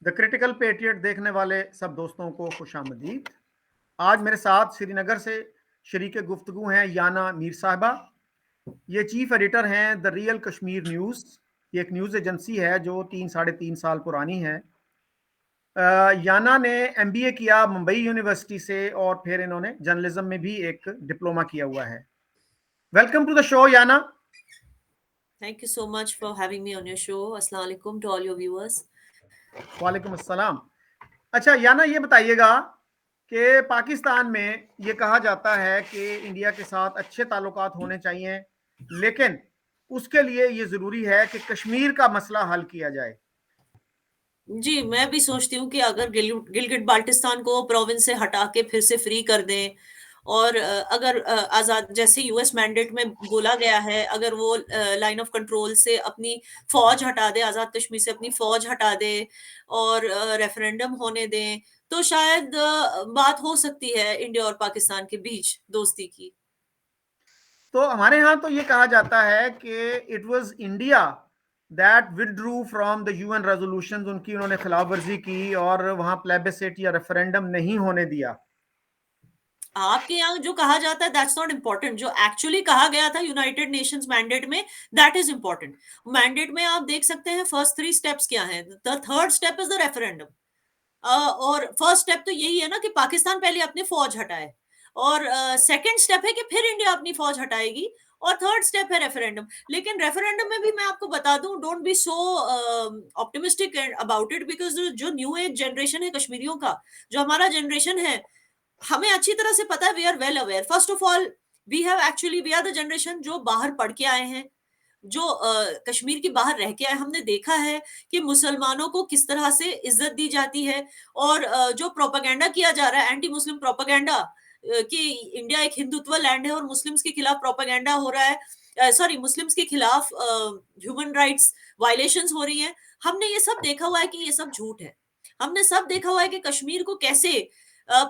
The critical patriot देखने वाले सब दोस्तों को खुशामदीद। आज मेरे साथ श्रीनगर से शरीक गुफ्तगू हैं याना मीर साहबा। ये चीफ एडिटर हैं द रियल कश्मीर न्यूज़। ये एक न्यूज़ एजेंसी है जो 3 साढ़े 3 साल पुरानी है। याना ने एमबीए किया मुंबई यूनिवर्सिटी से और फिर इन्होंने जर्नलिज्म में भी एक डिप्लोमा किया हुआ है। Welcome to the show Yana. Thank you so much for having me on your show. Assalamu alaikum to all your viewers. वालेकुम अस्सलाम। अच्छा याना, ये बताइएगा कि पाकिस्तान में ये कहा जाता है कि इंडिया के साथ अच्छे ताल्लुकात होने चाहिए, लेकिन उसके लिए ये ज़रूरी है कि कश्मीर का मसला हल किया जाए। जी, मैं भी सोचती हूँ कि अगर गिलगिट बाल्टिस्तान को प्रोविंस से हटा के फिर से फ्री कर दें और अगर आज़ाद जैसे यूएस मैंडेट में बोला गया है, अगर वो लाइन ऑफ कंट्रोल से अपनी फ़ौज हटा दे, आज़ाद कश्मीर से अपनी फ़ौज हटा दे और रेफरेंडम होने दें, तो शायद बात हो सकती है इंडिया और पाकिस्तान के बीच दोस्ती की। तो हमारे यहाँ तो ये कहा जाता है कि it was India that withdrew from the UN resolutions, उनकी उन्होंने खिलाफ वर्जी की और वहाँ प्लेबिसेट या रेफरेंडम नहीं होने दिया। आपके यहाँ जो कहा जाता है दैट्स नॉट इम्पोर्टेंट, जो एक्चुअली कहा गया था यूनाइटेड नेशंस मैंडेट में दैट इज इम्पोर्टेंट। मैंडेट में आप देख सकते हैं फर्स्ट 3 स्टेप्स क्या हैं। The third step is the referendum. और फर्स्ट स्टेप तो यही है ना कि पाकिस्तान पहले अपनी फौज हटाए और सेकंड स्टेप है कि फिर इंडिया अपनी फौज हटाएगी और थर्ड स्टेप है रेफरेंडम। लेकिन रेफरेंडम में भी मैं आपको बता दूं, don't be so optimistic about it, because जो न्यू एज जनरेशन है कश्मीरियों का, जो हमारा जनरेशन है, हमें अच्छी तरह से पता है, we are well aware. First of all we are the generation जो बाहर पढ़ के आए हैं, जो कश्मीर के बाहर रह के आए। हमने देखा है कि मुसलमानों को किस तरह से इज्जत दी जाती है और जो प्रोपागेंडा किया जा रहा है, एंटी मुस्लिम प्रोपागेंडा, कि इंडिया एक हिंदुत्व लैंड है और मुस्लिम्स के खिलाफ प्रोपागेंडा हो रहा है, सॉरी मुस्लिम्स के खिलाफ ह्यूमन राइट्स वायलेशंस हो रही हैं। हमने ये सब देखा हुआ है कि ये सब झूठ है। हमने सब देखा हुआ है कि कश्मीर को कैसे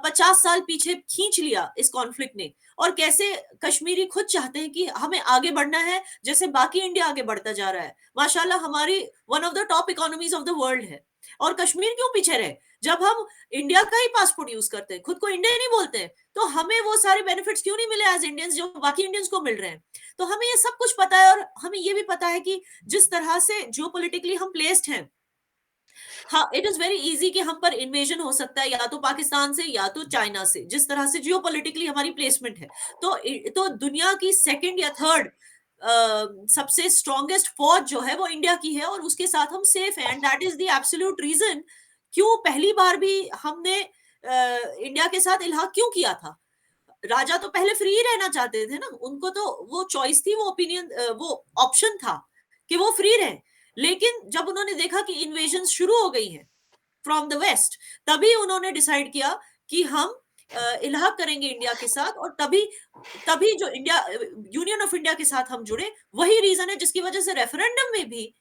50 साल पीछे खींच लिया इस कॉन्फ्लिक्ट ने, और कैसे कश्मीरी खुद चाहते हैं कि हमें आगे बढ़ना है जैसे बाकी इंडिया आगे बढ़ता जा रहा है। माशाल्लाह हमारी one of the top economies of the world है, और कश्मीर क्यों पीछे रहे? जब हम इंडिया का ही पासपोर्ट यूज करते हैं, खुद को इंडिया नहीं बोलते हैं, तो हमें वो सारे बेनिफिट्स क्यों नहीं मिले एज इंडियंस जो बाकी इंडियंस को मिल रहे हैं? तो हमें ये सब कुछ पता है, और हमें ये भी पता है कि जिस तरह से जियोपॉलिटिकली हम प्लेस्ड हैं, हाँ, इट इज वेरी इजी कि हम पर इन्वेजन हो सकता है या तो पाकिस्तान से या तो चाइना से, जिस तरह से जियोपॉलिटिकली हमारी प्लेसमेंट है। तो दुनिया की सेकंड या थर्ड सबसे स्ट्रॉन्गेस्ट फौज जो है वो इंडिया की है, और उसके साथ हम सेफ हैं, and that is the absolute reason क्यों पहली बार भी हमने इंडिया के साथ इल्हाक क्यों किया था। राजा तो पहले फ्री ही रहना चाहते थे ना, उनको तो वो चॉइस थी, वो ओपिनियन, वो ऑप्शन था कि वो फ्री रहे। लेकिन जब उन्होंने देखा कि इन्वेजन शुरू हो गई है फ्रॉम द वेस्ट, तभी उन्होंने डिसाइड किया कि हम इलाहा करेंगे इंडिया के साथ, और तभी तभी जो इंडिया यूनियन ऑफ इंडिया के साथ हम जुड़े। वही रीजन है जिसकी वजह से रेफरेंडम में भी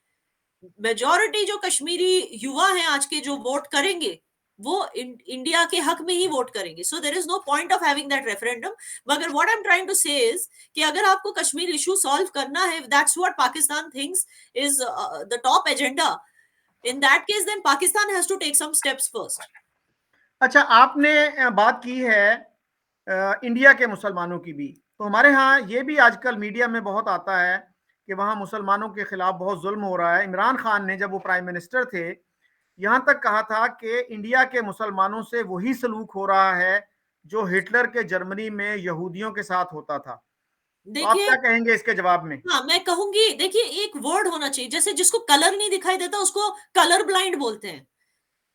मेजॉरिटी जो कश्मीरी युवा हैं आज के, जो वोट करेंगे वो इंडिया के हक में ही वोट करेंगे। So there is no point of having that referendum. मगर what I am trying to say is कि अगर आपको कश्मीर इशू सॉल्व करना है, that's what Pakistan thinks is the top agenda, in that case then Pakistan has to take some steps first. अच्छा, आपने बात की है इंडिया के मुसलमानों की भी, तो हमारे यहाँ ये भी आजकल मीडिया में बहुत आता है कि वहाँ मुसलमानों के खिलाफ बहुत जुल्म हो रहा है। इमरान खान ने जब वो प्राइम मिनिस्टर थे, यहाँ तक कहा था कि इंडिया के मुसलमानों से वही सलूक हो रहा है जो हिटलर के जर्मनी में यहूदियों के साथ होता था। तो आप देखिए, क्या कहेंगे इसके जवाब में? हाँ मैं कहूंगी, देखिए एक वर्ड होना चाहिए, जैसे जिसको कलर नहीं दिखाई देता उसको कलर ब्लाइंड बोलते हैं,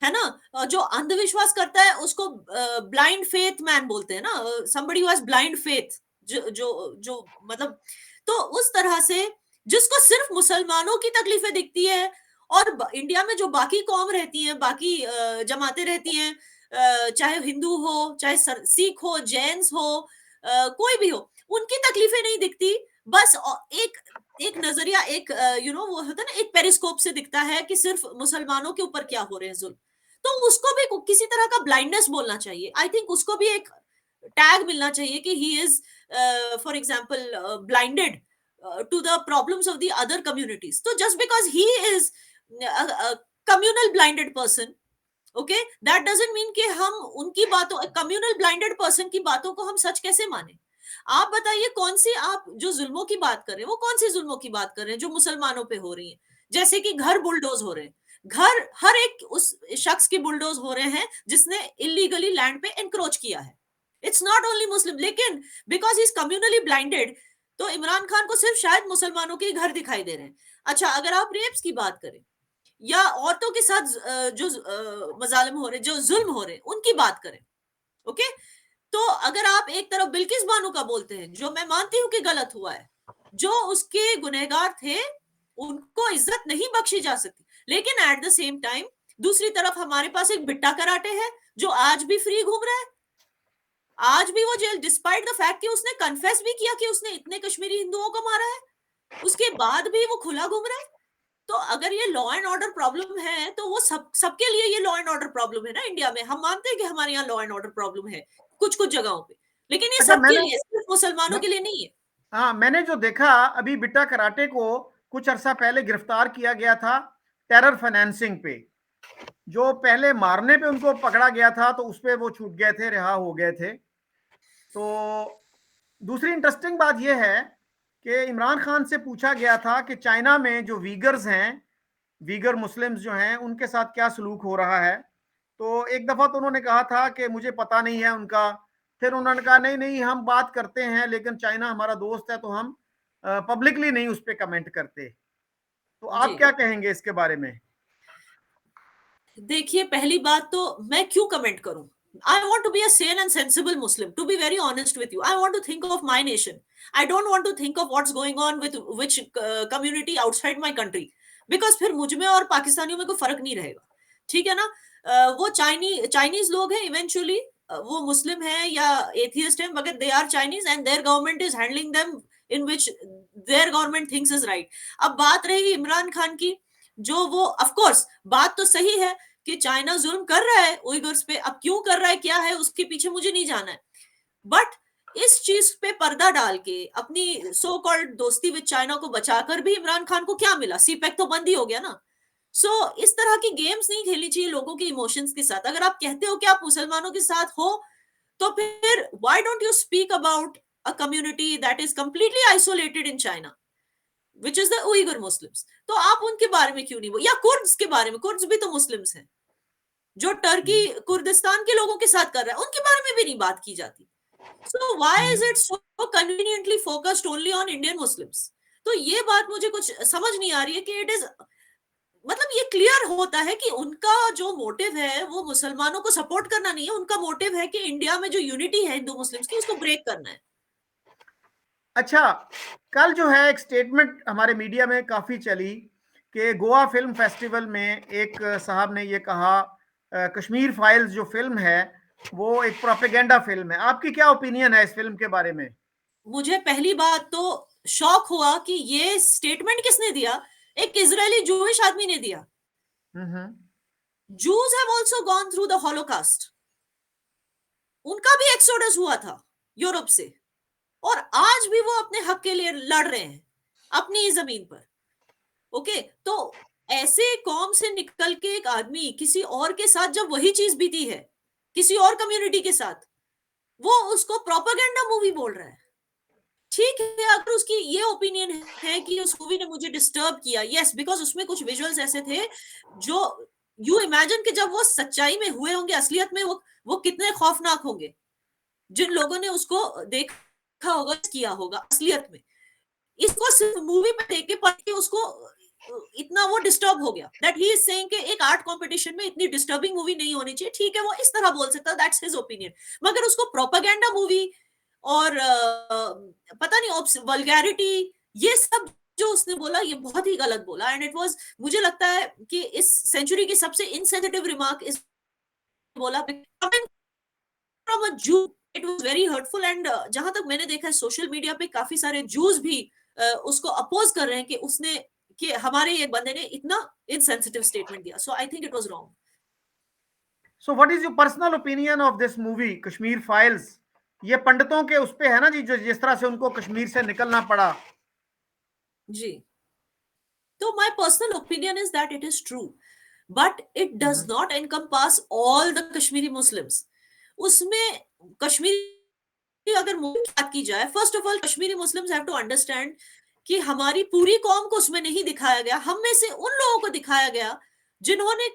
है ना? जो अंधविश्वास करता है उसको ब्लाइंड फेथ मैन बोलते हैं ना, somebody who has blind faith, जो जो जो मतलब, तो उस तरह से जिसको सिर्फ मुसलमानों की तकलीफें दिखती है, और इंडिया में जो बाकी कौम रहती हैं, बाकी जमातें रहती हैं, चाहे हिंदू हो, चाहे सिख हो, जैन्स हो, कोई भी हो, उनकी तकलीफें नहीं दिखती। बस एक एक नजरिया, एक वो होता है ना, एक पेरिस्कोप से दिखता है कि सिर्फ मुसलमानों के ऊपर क्या हो रहे हैं जुल्म। तो उसको भी किसी तरह का ब्लाइंडनेस बोलना चाहिए। आई थिंक उसको भी एक टैग मिलना चाहिए कि he is for example blinded to the problems of the other communities. तो just because he is communal blinded person, okay, that doesn't mean कि हम उनकी बातों, कम्युनल ब्लाइंडेड पर्सन की बातों को हम सच कैसे माने? आप बताइए कौन सी, आप जो जुल्मों की बात कर रहे हैं वो कौन सी जुल्मों की बात कर रहे हैं जो मुसलमानों पे हो रही है? जैसे कि घर बुलडोज हो रहे हैं, घर हर एक उस शख्स की बुलडोज हो रहे हैं जिसने इलीगली लैंड पे एनक्रोच किया है। इट्स नॉट ओनली मुस्लिम, लेकिन because he is communally blinded, तो इमरान खान को सिर्फ शायद मुसलमानों के घर दिखाई दे रहे हैं। अच्छा, अगर आप रेप्स की बात करें या औरतों के साथ जो मजालिम हो रहे, जो जुल्म हो रहे, उनकी बात करें, ओके, तो अगर आप एक तरफ बिल्किस बानो का बोलते हैं, जो मैं मानती हूं कि गलत हुआ है, जो उसके गुनहगार थे उनको इज्जत नहीं बख्शी जा सकती, लेकिन एट द सेम टाइम दूसरी तरफ हमारे पास एक बिट्टा कराटे है जो आज भी फ्री घूम रहा है, आज भी वो जेल, डिस्पाइट द फैक्ट कि उसने कन्फेस भी किया कि उसने इतने कश्मीरी हिंदुओं को मारा है, उसके बाद भी वो खुला घूम रहा है। तो अगर ये लॉ एंड ऑर्डर प्रॉब्लम है तो वो सबके लिए ये लॉ एंड ऑर्डर प्रॉब्लम है ना। इंडिया में हम मानते हैं कि हमारे यहाँ लॉ एंड ऑर्डर प्रॉब्लम है कुछ कुछ जगहों पे, लेकिन ये अच्छा, सबके लिए, सिर्फ मुसलमानों मैं, के लिए नहीं है। हाँ, मैंने जो देखा अभी बिट्टा कराटे को कुछ अरसा पहले गिरफ्तार किया गया था टेरर फाइनेंसिंग पे। जो पहले मारने पे उनको पकड़ा गया था तो उस पे वो छूट गए थे, रिहा हो गए थे। तो दूसरी इंटरेस्टिंग बात यह है कि इमरान खान से पूछा गया था कि चाइना में जो वीगर्स हैं, वीगर मुस्लिम्स जो हैं, उनके साथ क्या सलूक हो रहा है। तो एक दफा तो उन्होंने कहा था कि मुझे पता नहीं है उनका। फिर उन्होंने कहा नहीं नहीं, हम बात करते हैं, लेकिन चाइना हमारा दोस्त है तो हम पब्लिकली नहीं उस पर कमेंट करते। तो जी, आप क्या कहेंगे इसके बारे में? देखिए पहली बात तो मैं क्यों कमेंट करूं? I want to be a sane and sensible Muslim. To be very honest with you, I want to think of my nation. I don't want to think of what's going on with which community outside my country. Because फिर मुझ में और पाकिस्तानियों में कोई फर्क नहीं रहेगा, ठीक है ना? वो चाइनीज लोग हैं इवेंचुअली, वो मुस्लिम है या एथियस्ट है, मगर they are Chinese and their government is handling them in which their government thinks is right. अब बात रही इमरान खान की, जो वो ऑफ कोर्स बात तो सही है कि चाइना जुल्म कर रहा है उइगर्स पे, अब क्यों कर रहा है, क्या है उसके पीछे, मुझे नहीं जाना है। बट इस चीज पे पर्दा डाल के अपनी सो कॉल्ड दोस्ती विद चाइना को बचाकर भी इमरान खान को क्या मिला? सीपैक तो बंद ही हो गया ना। इस तरह की गेम्स नहीं खेलनी चाहिए लोगों के इमोशंस के साथ। अगर आप कहते हो कि आप मुसलमानों के साथ हो, तो फिर why don't you speak about a community that is completely isolated in China, which is the Uyghur Muslims? तो आप उनके बारे में क्यों नहीं बोल, या कुर्द्स के बारे में? कुर्द्स भी तो मुस्लिम्स हैं, जो टर्की कुर्दिस्तान के लोगों के साथ कर रहा है, उनके बारे में भी नहीं बात की जाती। So why is it so conveniently focused only on Indian Muslims? तो ये बात मुझे कुछ समझ नहीं आ रही है कि इट इज, मतलब ये क्लियर होता है कि उनका जो मोटिव है वो मुसलमानों को सपोर्ट करना नहीं है, उनका मोटिव है कि इंडिया में जो यूनिटी है हिंदू मुस्लिम्स की, उसको ब्रेक करना है। अच्छा, कल जो है एक स्टेटमेंट हमारे मीडिया में काफी चली कि गोवा फिल्म फेस्टिवल में एक साहब ने ये कहा कश्मीर फाइल्स जो फिल्म है वो एक प्रोपेगेंडा फिल्म है। आपकी क्या ओपिनियन है इस फिल्म के बारे में? मुझे पहली बात तो शॉक हुआ कि ये स्टेटमेंट किसने दिया? एक इजरायली जूइश आदमी ने दिया। हम्म। Jews have also gone through the Holocaust. उनका भी एक्सोडस हुआ था यूरोप से, और आज भी वो अपने हक के लिए लड़ रहे हैं अपनी ही जमीन पर। ओके, तो ऐसे कौम से निकल के एक आदमी किसी और के साथ जब वही चीज बीती है किसी और कम्युनिटी के साथ, वो उसको प्रोपेगेंडा मूवी बोल रहा है। ठीक है, अगर उसकी ये ओपिनियन है कि उस मूवी ने मुझे डिस्टर्ब किया, यस, बिकॉज उसमें कुछ विजुअल्स ऐसे थे जो यू इमेजिन कि जब वो सच्चाई में हुए होंगे, असलियत में, वो कितने खौफनाक होंगे। जिन लोगों ने उसको देखा होगा, किया होगा असलियत में, इसको सिर्फ मूवी में देख के पढ़ के उसको इतना वो डिस्टर्ब हो गया दैट ही इज सेइंग कि एक आर्ट कंपटीशन में इतनी डिस्टर्बिंग मूवी नहीं होनी चाहिए। ठीक है, वो इस तरह बोल सकता है, दैट्स हिज ओपिनियन, मगर उसको प्रोपेगेंडा मूवी और पता नहीं वल्गैरिटी, ये सब जो उसने बोला, ये बहुत ही गलत बोला। एंड इट वाज, मुझे लगता है कि इस सेंचुरी की सबसे इनसेंसिटिव रिमार्क इस बोला कमिंग फ्रॉम अ जू, it was very hurtful. And जहां तक मैंने देखा है सोशल मीडिया पे काफी सारे जूस भी उसको अपोज कर रहे हैं कि उसने, कि हमारे एक बंदे ने इतना इनसेंसिटिव स्टेटमेंट दिया। So I think it was wrong. So what is your personal opinion of this movie Kashmir Files? ये पंडितों के उस पे है ना जी, जो जिस तरह से उनको कश्मीर से निकलना पड़ा। जी, तो my personal opinion is that it is true. but it does not encompass all the Kashmiri Muslims. उसमें कश्मीरी अगर बात की जाए, first of all Kashmiri Muslims have to understand कि हमारी पूरी कौम को उसमें नहीं दिखाया गया, हम में से उन लोगों को दिखाया गया जिन्होंने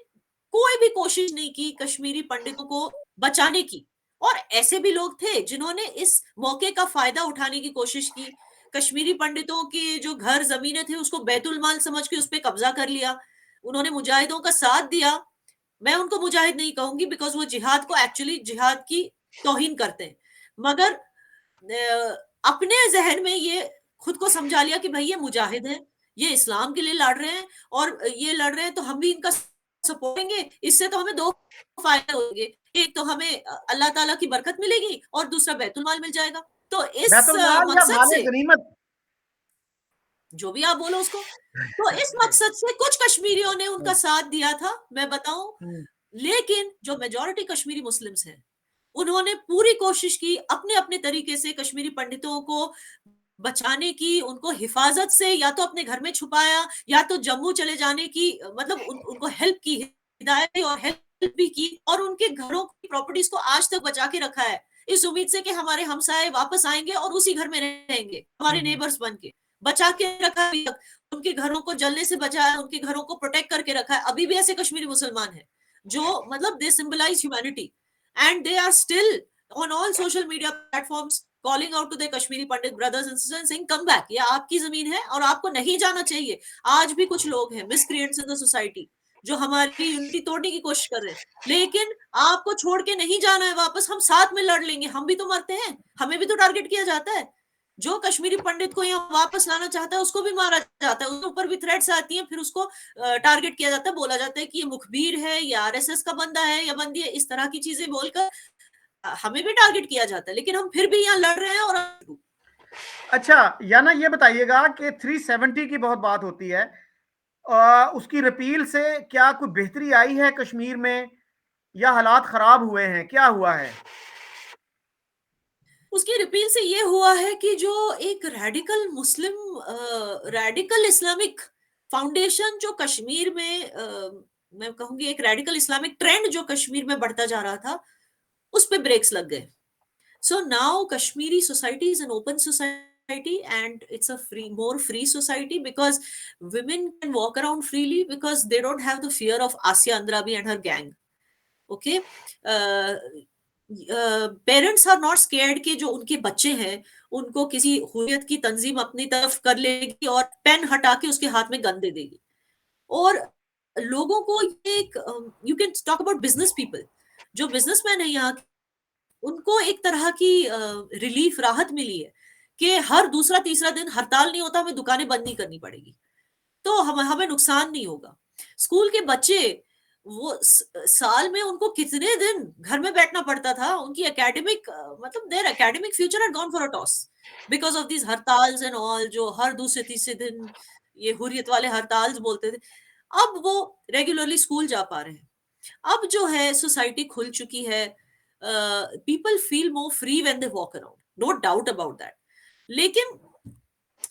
कोई भी कोशिश नहीं की कश्मीरी पंडितों को बचाने की, और ऐसे भी लोग थे जिन्होंने इस मौके का फायदा उठाने की कोशिश की। कश्मीरी पंडितों के जो घर जमीनें थे उसको बैतुल माल समझ के उस पर कब्जा कर लिया, उन्होंने मुजाहिदों का साथ दिया। मैं उनको मुजाहिद नहीं कहूंगी बिकॉज वो जिहाद को एक्चुअली जिहाद की तौहीन करते हैं, मगर अपने जहन में ये खुद को समझा लिया कि भाई ये मुजाहिद हैं, ये इस्लाम के लिए लड़ रहे हैं और ये लड़ रहे हैं तो हम भी इनका सपोर्ट करेंगे, इससे तो हमें दो फायदे होंगे, एक तो हमें अल्लाह ताला की बरकत मिलेगी और दूसरा बैतुल माल मिल जाएगा। तो इस बैतुल माल या मकसद माले से, गनीमत, जो भी आप बोलो उसको, तो इस मकसद से कुछ कश्मीरियों ने उनका साथ दिया था, मैं बताऊं। लेकिन जो मेजॉरिटी कश्मीरी मुस्लिम्स हैं उन्होंने पूरी कोशिश की अपने अपने तरीके से कश्मीरी पंडितों को बचाने की, उनको हिफाजत से या तो अपने घर में छुपाया या तो जम्मू चले जाने की, मतलब उनको हेल्प की, हिदायत और हेल्प भी की, और उनके घरों की प्रॉपर्टीज को आज तक बचा के रखा है इस उम्मीद से कि हमारे हमसाए वापस आएंगे और उसी घर में रहेंगे हमारे नेबर्स बन के, बचा के रखा है। उनके घरों को जलने से बचाया, उनके घरों को प्रोटेक्ट करके रखा है। अभी भी ऐसे कश्मीरी मुसलमान हैं जो मतलब they symbolize humanity and they are still on all social media platforms calling out to their Kashmiri Pandit brothers and sisters saying come back, ये आपकी जमीन है और आपको नहीं जाना चाहिए। आज भी कुछ लोग हैं miscreants in the society जो हमारी यूनिटी तोड़ने की कोशिश कर रहे हैं, लेकिन आपको छोड़ के नहीं जाना है वापस, हम साथ में लड़ लेंगे, हम भी तो मरते हैं, हमें भी तो टारगेट किया जाता है। जो कश्मीरी पंडित को यहाँ वापस लाना चाहता है उसको भी मारा जाता है, उसके ऊपर भी थ्रेट्स आती हैं, फिर उसको टारगेट किया जाता है, बोला जाता है कि ये मुखबिर है या आरएसएस का बंदा है या बंदी है, इस तरह की चीजें बोलकर हमें भी टारगेट किया जाता है, लेकिन हम फिर भी यहाँ लड़ रहे हैं। और अच्छा याना ये बताइएगा कि 370 की बहुत बात होती है, उसकी रिपील से क्या कोई बेहतरी आई है कश्मीर में या हालात खराब हुए हैं, क्या हुआ है? उसकी रिपील से ये हुआ है कि जो एक रेडिकल मुस्लिम रेडिकल इस्लामिक फाउंडेशन जो कश्मीर में मैं कहूंगी एक रेडिकल इस्लामिक ट्रेंड जो कश्मीर में बढ़ता जा रहा था उस पे ब्रेक्स लग गए। So now Kashmiri society is an open society and it's a more free society because women can walk around freely because they don't have the fear of Asya Andrabi and her gang. Okay, parents are not scared कि जो उनके बच्चे हैं उनको किसी हुर्रियत की तंजीम अपनी तरफ कर लेगी और पेन हटा के उसके हाथ में गन दे देगी। और लोगों को ये एक you can talk about business people, जो बिजनेसमैन है यहाँ, उनको एक तरह की रिलीफ राहत मिली है कि हर दूसरा तीसरा दिन हड़ताल नहीं होता, हमें दुकानें बंद नहीं करनी पड़ेगी, तो हमें नुकसान नहीं होगा। स्कूल के बच्चे वो साल में उनको कितने दिन घर में बैठना पड़ता था, उनकी एकेडमिक मतलब their academic future had gone for a toss because of these हड़ताल्स एंड ऑल, जो हर दूसरे तीसरे दिन ये हुर्रियत वाले हड़ताल्स बोलते थे, अब वो रेगुलरली स्कूल जा पा रहे हैं। अब जो है सोसाइटी खुल चुकी है, people feel more free when they walk around, no doubt about that. लेकिन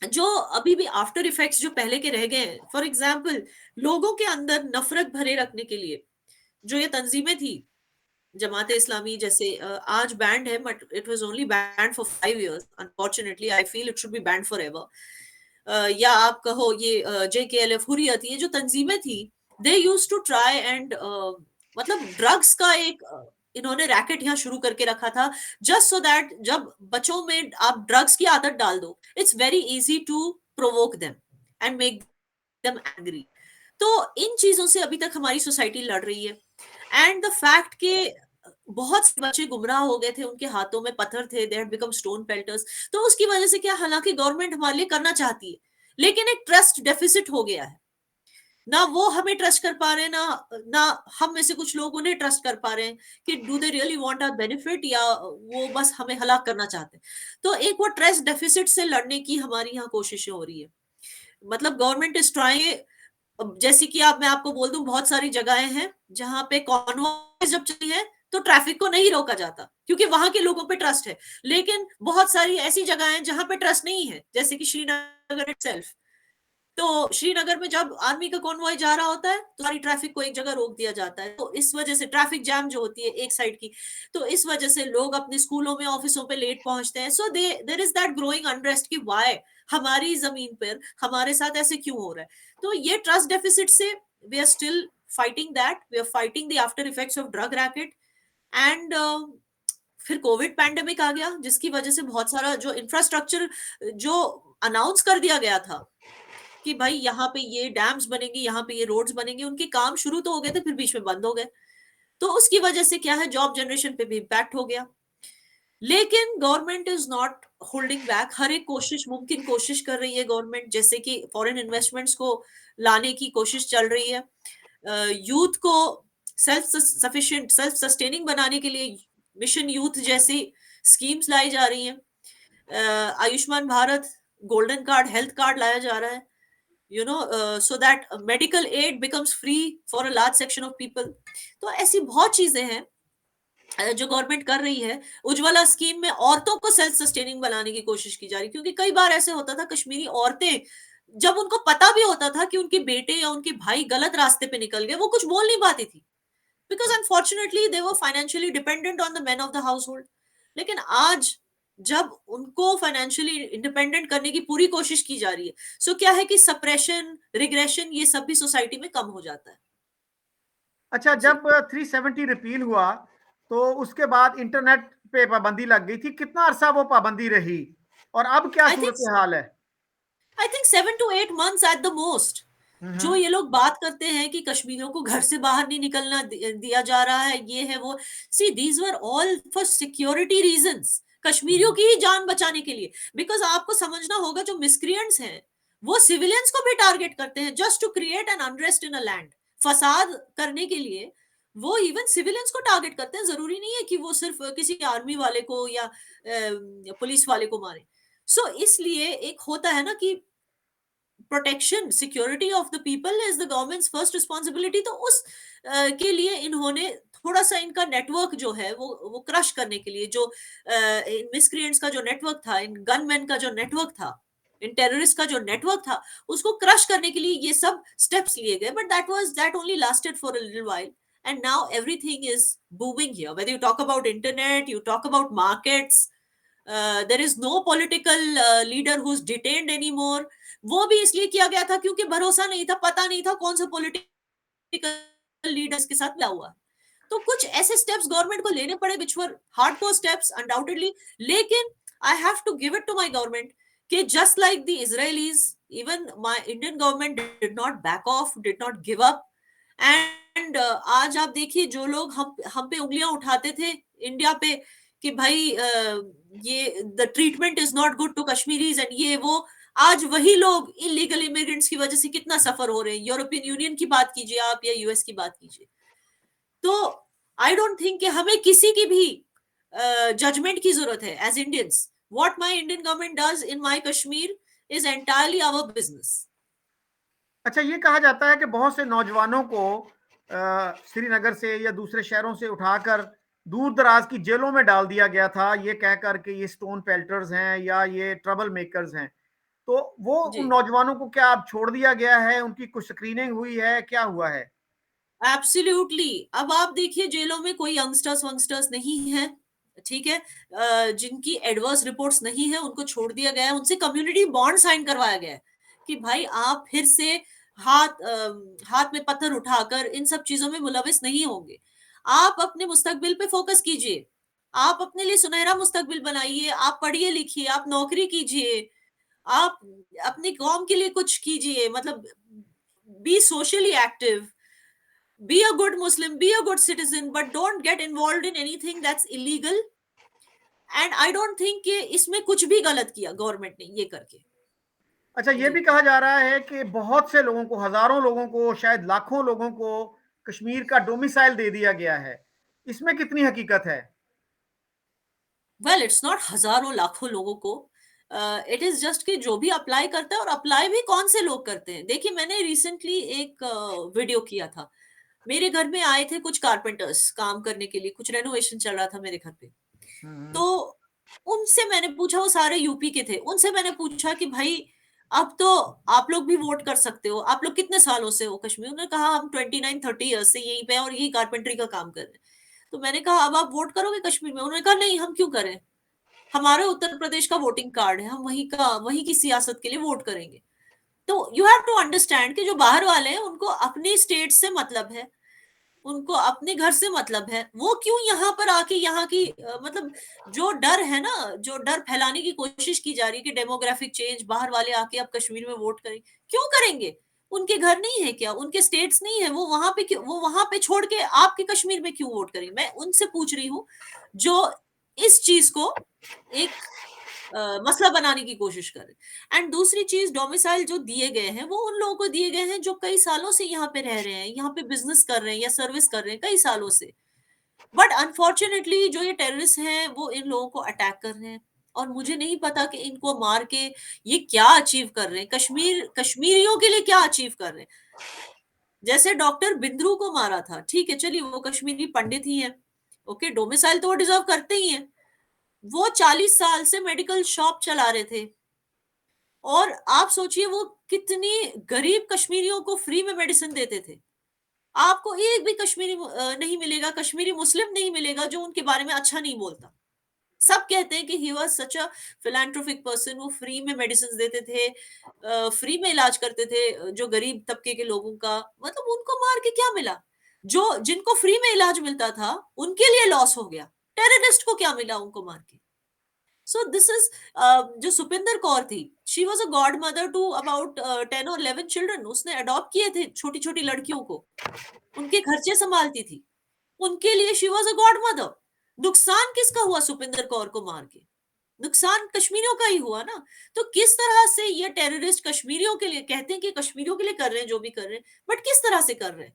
जो अभी भी आफ्टर इफेक्ट्स जो पहले के रह गए हैं, फॉर एग्जाम्पल लोगों के अंदर नफरत भरे रखने के लिए जो ये तंजीमें थी, जमात इस्लामी जैसे आज बैंड है but it was only band for 5 years, unfortunately I feel it should be band for ever. या आप कहो ये जेकेएलएफ हुर्रियत, ये जो तंजीमें थी, they used to try and मतलब ड्रग्स का एक इन्होंने रैकेट यहाँ शुरू करके रखा था जस्ट सो दैट जब बच्चों में आप ड्रग्स की आदत डाल दो, it's very easy to provoke them and make them angry. तो इन चीजों से अभी तक हमारी सोसाइटी लड़ रही है। एंड द फैक्ट के बहुत से बच्चे गुमराह हो गए थे, उनके हाथों में पत्थर थे, they had become stone pelters. तो उसकी वजह से क्या, हालांकि गवर्नमेंट हमारे लिए करना चाहती है लेकिन एक ट्रस्ट डेफिसिट हो गया है, ना वो हमें ट्रस्ट कर पा रहे हैं, ना हम में से कुछ लोग उन्हें ट्रस्ट कर पा रहे हैं कि do they really want our benefit या वो बस हमें हलाक करना चाहते हैं। तो एक वो ट्रस्ट डेफिसिट से लड़ने की हमारी यहाँ कोशिशें हो रही है। मतलब गवर्नमेंट इज ट्राइंग, जैसे कि मैं आपको बोल दूं, बहुत सारी जगहें हैं जहां पे कॉन्वॉय जब चली है तो ट्रैफिक को नहीं रोका जाता क्योंकि वहां के लोगों पे ट्रस्ट है। लेकिन बहुत सारी ऐसी जगह हैं जहां पे ट्रस्ट नहीं है, जैसे कि श्रीनगर इटसेल्फ। तो श्रीनगर में जब आर्मी का कॉन्वॉय जा रहा होता है तो सारी ट्रैफिक को एक जगह रोक दिया जाता है, तो इस वजह से ट्रैफिक जैम जो होती है एक साइड की, तो इस वजह से लोग अपने स्कूलों में ऑफिसों पे लेट पहुंचते हैं। So there is that growing unrest कि व्हाई हमारी जमीन पर हमारे साथ ऐसे क्यों हो रहा है। तो ये ट्रस्ट डेफिसिट से we are still fighting that, we are fighting the after effects of drug racket. And फिर कोविड पैंडेमिक आ गया, जिसकी वजह से बहुत सारा जो इंफ्रास्ट्रक्चर जो अनाउंस कर दिया गया था कि भाई यहाँ पे ये डैम्स बनेंगे, यहाँ पे ये रोड्स बनेंगे, उनके काम शुरू तो हो गए थे, फिर बीच में बंद हो गए। तो उसकी वजह से क्या है, जॉब जनरेशन पे भी इम्पैक्ट हो गया। लेकिन government is not holding back, हर एक कोशिश, मुमकिन कोशिश कर रही है गवर्नमेंट, जैसे कि फॉरेन इन्वेस्टमेंट्स को लाने की कोशिश चल रही है, यूथ को सेल्फ सफिशिएंट, सेल्फ सस्टेनिंग बनाने के लिए मिशन यूथ जैसी स्कीम्स लाई जा रही हैं। Ayushman Bharat, golden card, health card लाया जा रहा है, so that medical aid becomes free for a large section of people। तो ऐसी बहुत चीजें हैं जो गवर्नमेंट कर रही है। उज्ज्वला स्कीम में औरतों को सेल्फ सस्टेनिंग बनाने की कोशिश की जा रही, क्योंकि कई बार ऐसे होता था कश्मीरी औरतें, जब उनको पता भी होता था कि उनके बेटे या उनके भाई गलत रास्ते पे निकल गए, वो कुछ बोल नहीं पाती थी, because unfortunately they were financially dependent on the man of the house hold. लेकिन आज जब उनको फाइनेंशियली इंडिपेंडेंट करने की पूरी कोशिश की जा रही है, सो क्या है कि सप्रेशन, रिग्रेशन, ये सब भी सोसाइटी में कम हो जाता है। अच्छा, जी। जब 370 रिपील हुआ तो उसके बाद इंटरनेट पे पाबंदी लग गई थी, कितना अरसा वो पाबंदी रही और अब क्या आई सूरत थिंक हाल है? I think 7 to 8 months at the most. जो हम्म। ये लोग बात करते हैं कि कश्मीरियों को घर से बाहर नहीं निकलना दिया जा रहा है, ये है वो, see these were all for security reasons, कश्मीरियों की ही जान बचाने के लिए। बिकॉज आपको समझना होगा, जो मिस्क्रिएंट्स हैं वो सिविलियंस को भी टारगेट करते हैं just to create an unrest in a land, फसाद करने के लिए। वो इवन सिविलियंस को टारगेट करते हैं, जरूरी नहीं है कि वो सिर्फ किसी आर्मी वाले को या पुलिस वाले को मारे। सो इसलिए एक होता है ना कि protection, security of the people is the governments first responsibility. तो उस के लिए इन्होंने थोड़ा सा इनका नेटवर्क जो है वो क्रश करने के लिए, जो इन मिसक्रिएंट्स का जो नेटवर्क था, इन गनमैन का जो नेटवर्क था, इन टेररिस्ट का जो नेटवर्क था, उसको क्रश करने के लिए ये सब स्टेप्स लिए गए। But that only lasted for a little while, and now everything is booming here, whether you talk about internet, you talk about markets, there is no political leader who's detained anymore। वो भी इसलिए किया गया था क्योंकि भरोसा नहीं था, पता नहीं था कौन सा पॉलिटिकल लीडर्स के साथ क्या हुआ। तो कुछ ऐसे स्टेप्स गवर्नमेंट को लेने पड़े which were hardcore steps undoubtedly. लेकिन I have to give it to my government कि just like the Israelis, even my Indian government did not back off, did not give up. And आज आप देखिए, जो लोग हम पे उंगलियां उठाते थे इंडिया पे कि भाई ये the treatment is not good to Kashmiris and ये वो, आज वही लोग इलीगल इमिग्रेंट्स की वजह से कितना सफर हो रहे हैं। यूरोपियन यूनियन की बात कीजिए आप या यूएस की बात कीजिए। तो आई डोंट थिंक कि हमें किसी की भी जजमेंट की जरूरत है as Indians. What my Indian government does in my Kashmir is entirely our business. अच्छा, ये कहा जाता है कि बहुत से नौजवानों को श्रीनगर से या दूसरे शहरों से उठाकर दूर दराज की जेलों में डाल दिया गया था, ये कहकर के ये स्टोन पेल्टर्स हैं या ये ट्रबल मेकर्स हैं। तो वो जी, उन नौजवानों को क्या अब छोड़ दिया गया है? उनकी कुछ स्क्रीनिंग हुई है? क्या हुआ है? एब्सोल्युटली। अब आप देखिए, जेलों में कोई यंगस्टर्स वंगस्टर्स नहीं है, ठीक है, जिनकी एडवर्स रिपोर्ट्स नहीं है उनको छोड़ दिया गया है, उनसे कम्युनिटी बॉन्ड साइन करवाया गया है कि भाई आप फिर से हाथ में पत्थर उठाकर इन सब चीजों में मुलविस नहीं होंगे। आप अपने मुस्तकबिल पे फोकस कीजिए, आप अपने लिए सुनहरा मुस्तकबिल बनाइए, आप पढ़िए लिखिए, आप नौकरी कीजिए, आप अपनी कौम के लिए कुछ कीजिए, मतलब be socially active, be a good Muslim, be a good citizen, but don't get involved in anything that's illegal। And I don't think कि इसमें कुछ भी गलत किया गवर्नमेंट ने ये करके। अच्छा, ये जी। भी कहा जा रहा है कि बहुत से लोगों को, हजारों लोगों को, शायद लाखों लोगों को कश्मीर का डोमिसाइल दे दिया गया है। इसमें कितनी हकीकत है? वेल, इट्स नॉट हजारों लाखों लोगों को, इट इज जस्ट कि जो भी अप्लाई करता है, और अप्लाई भी कौन से लोग करते हैं। देखिए, मैंने रिसेंटली एक वीडियो किया था। मेरे घर में आए थे कुछ कारपेंटर्स काम करने के लिए, कुछ रेनोवेशन चल रहा था मेरे घर पे। हम्म। तो उनसे मैंने पूछा, वो सारे यूपी के थे, उनसे मैंने पूछा कि भाई अब तो आप लोग भी वोट कर सकते हो, आप लोग कितने सालों से हो कश्मीर? उन्होंने कहा हम 29-30 ईयर्स से यहीं पे और यही कारपेंटरी का काम कर रहे हैं। तो मैंने कहा अब आप वोट करोगे कश्मीर में? उन्होंने कहा नहीं, हम क्यों करें, हमारे उत्तर प्रदेश का वोटिंग कार्ड है, हम वहीं की सियासत के लिए वोट करेंगे। तो यू हैव टू अंडरस्टैंड कि जो बाहर वाले हैं उनको अपनी स्टेट से मतलब है, उनको अपने घर से मतलब है, वो क्यों यहाँ पर आके यहाँ की मतलब जो डर है ना, जो डर फैलाने की कोशिश की जा रही है कि डेमोग्राफिक चेंज, बाहर वाले आके अब कश्मीर में वोट करें, क्यों करेंगे? उनके घर नहीं है क्या, उनके स्टेट्स नहीं है, वो वहां पे क्यों, वो वहां पे छोड़ के आपके कश्मीर में क्यों वोट करेंगे? मैं उनसे पूछ रही हूँ जो इस चीज को एक मसला बनाने की कोशिश कर रहे। एंड दूसरी चीज, डोमिसाइल जो दिए गए हैं वो उन लोगों को दिए गए हैं जो कई सालों से यहाँ पे रह रहे हैं, यहाँ पे बिजनेस कर रहे हैं या सर्विस कर रहे हैं कई सालों से। बट अनफॉर्चुनेटली जो ये टेररिस्ट हैं वो इन लोगों को अटैक कर रहे हैं, और मुझे नहीं पता कि इनको मार के ये क्या अचीव कर रहे हैं, कश्मीरियों के लिए क्या अचीव कर रहे हैं। जैसे डॉक्टर बिंद्रू को मारा था, ठीक है, चलिए वो कश्मीरी पंडित ही है, ओके, डोमिसाइल तो वो डिजर्व करते ही हैं। वो 40 साल से मेडिकल शॉप चला रहे थे, और आप सोचिए वो कितनी गरीब कश्मीरियों को फ्री में मेडिसिन देते थे। आपको एक भी कश्मीरी नहीं मिलेगा, कश्मीरी मुस्लिम नहीं मिलेगा जो उनके बारे में अच्छा नहीं बोलता। सब कहते हैं कि he was such a philanthropic person, वो फ्री में मेडिसिन देते थे, फ्री में इलाज करते थे जो गरीब तबके के लोगों का। मतलब उनको मार के क्या मिला? जो जिनको फ्री में इलाज मिलता था उनके लिए लॉस हो गया, टेररिस्ट को क्या मिला उनको मार के? सो दिस इज जो सुपिंदर कौर थी, she was a god mother to about 10 और 11 चिल्ड्रन। उसने अडॉप्ट किए थे छोटी छोटी लड़कियों को, उनके खर्चे संभालती थी, उनके लिए she was a god mother. नुकसान किसका हुआ सुपिंदर कौर को मार के? नुकसान कश्मीरियों का ही हुआ ना। तो किस तरह से ये टेररिस्ट कश्मीरियों के लिए, कहते हैं कि कश्मीरियों के लिए कर रहे हैं जो भी कर रहे हैं, बट किस तरह से कर रहे हैं?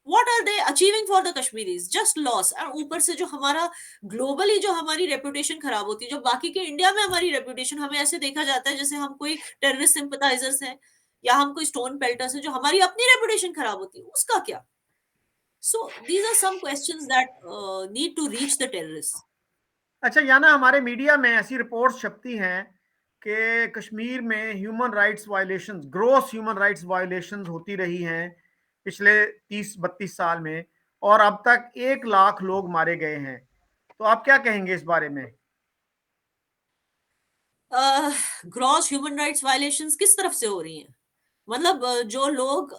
What are they achieving for the Kashmiris? Just loss. और ऊपर से जो हमारा ग्लोबली जो हमारी रेपुटेशन खराब होती है, जो बाकी के इंडिया में हमारी रेपुटेशन, हमें ऐसे देखा जाता है जैसे हम कोई टेररिस्ट सिंपथाइजर्स हैं या हम कोई स्टोन पेल्टर्स हैं, जो हमारी अपनी रेपुटेशन खराब होती है, उसका क्या? So these are some questions that need to reach the terrorist. अच्छा याना, हमारे मीडिया में ऐसी रिपोर्ट्स छपती हैं कि कश्मीर में human rights violations, gross human rights violations होती रही हैं पिछले 30-32 साल में, और अब तक 1 लाख लोग मारे गए हैं। तो आप क्या कहेंगे इस बारे में? ग्रॉस ह्यूमन राइट्स वायलेशंस किस तरफ से हो रही हैं? मतलब जो लोग